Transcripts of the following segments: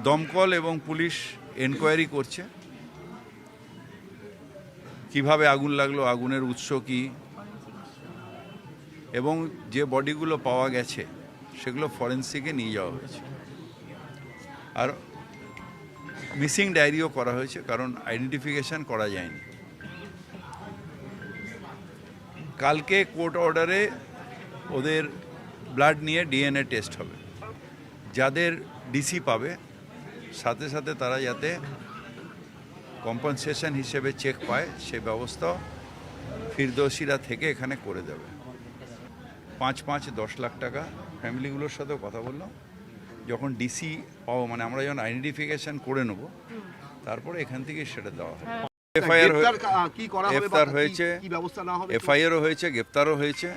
দমকল এবং police enquiry করছে কিভাবে আগুন লাগলো, আগুনের উৎস কি, এবং যে বডিগুলো পাওয়া গেছে সেগুলো ফরেন্সিকে নিয়ে যাওয়া হয়েছে। আর মিসিং ডায়েরিও করা হয়েছে, কারণ আইডেন্টিফিকেশন করা যায়নি। কালকে কোর্ট অর্ডারে ওদের ব্লাড নিয়ে ডিএনএ টেস্ট হবে। যাদের ডিসি পাবে সাথে সাথে তারা যাতে কম্পেনসেশন হিসেবে চেক পায় সে ব্যবস্থাও ফিরদৌসিরা থেকে এখানে করে দেবে। 5-10 লাখ টাকা ফ্যামিলিগুলোর সাথেও কথা বললাম। যখন ডিসি পাবো, মানে আমরা যখন আইডেন্টিফিকেশন করে নেব, তারপরে এখান থেকে সেটা দেওয়া হবে। এফআইআর হয়েছে, এফআইআরও হয়েছে, গ্রেপ্তারও হয়েছে।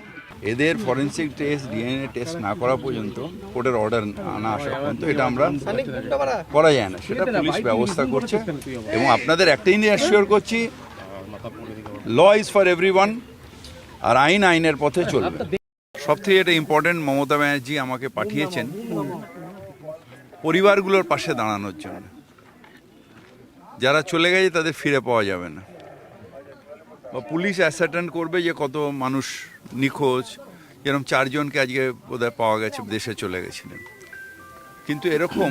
এদের ফরেন্সিক টেস্ট, ডিএনএ টেস্ট না করা পর্যন্ত, কোর্টের অর্ডার না আসা পর্যন্ত এটা আমরা করা যায় না। সেটা পুলিশ ব্যবস্থা করছে। এবং আপনাদের একটাই নিয়ে অ্যাসিওর করছি, ল ইজ ফর এভরিওয়ান, আর আইন আইনের পথে চলবে। সবথেকে এটা ইম্পর্টেন্ট, মমতা ব্যানার্জি আমাকে পাঠিয়েছেন পরিবারগুলোর পাশে দাঁড়ানোর জন্য। যারা চলে গেছে তাদের ফিরে পাওয়া যাবে না, বা পুলিশ অ্যাসার্টেন করবে যে কত মানুষ নিখোঁজ। যেরকম 4 জনকে আজকে বোধহয় পাওয়া গেছে, দেশে চলে গেছিলেন। কিন্তু এরকম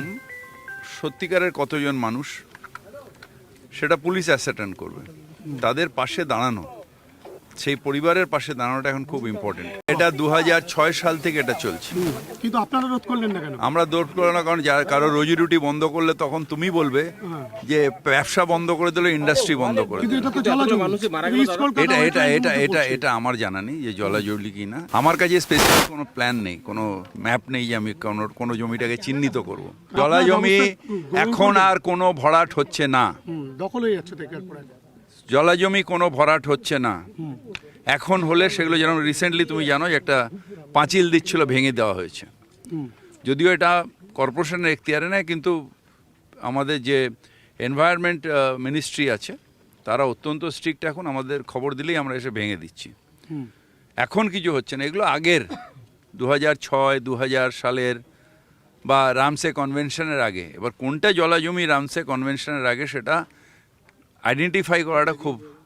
সত্যিকারের কতজন মানুষ, সেটা পুলিশ অ্যাসার্টেন করবে। তাদের পাশে দাঁড়ানো, সেই পরিবারের পাশে দাঁড়ানোটা এখন খুব ইম্পর্টেন্ট। এটা 2006 সাল থেকে এটা চলছে। কিন্তু আপনারা রোধ করলেন না কেন? আমরা রোধ করলাম না, কারণ যারা কারো রুজি রুটি বন্ধ করলে তখন তুমি বলবে যে ব্যবসা বন্ধ করে দিলে, ইন্ডাস্ট্রি বন্ধ করে দিলে। এটা এটা এটা এটা এটা আমার জানা নেই যে জলাজলি কি না। আমার কাছে স্পেসিফিক কোনো প্ল্যান নেই, কোনো ম্যাপ নেই যে আমি কোনো জমিটাকে চিহ্নিত করব। জলাজমি এখন আর কোনো ভরাট হচ্ছে না, দখল হয়ে যাচ্ছে। জলাজমি কোনো ভরাট হচ্ছে না। এখন হলে সেগুলো, যেমন রিসেন্টলি তুমি জানো একটা পাঁচিল দিচ্ছিল, ভেঙে দেওয়া হয়েছে। যদিও এটা কর্পোরেশনের এখতিয়ারে নেয়, কিন্তু আমাদের যে এনভায়রনমেন্ট মিনিস্ট্রি আছে তারা অত্যন্ত স্ট্রিক্ট। এখন আমাদের খবর দিলেই আমরা এসে ভেঙে দিচ্ছি। এখন কিছু হচ্ছে না। এগুলো আগের 2006-2000 সালের বা রামসে কনভেনশনের আগে। এবার কোনটা জলাজমি রামসে কনভেনশনের আগে সেটা আইডেন্টিফাই করাটা খুব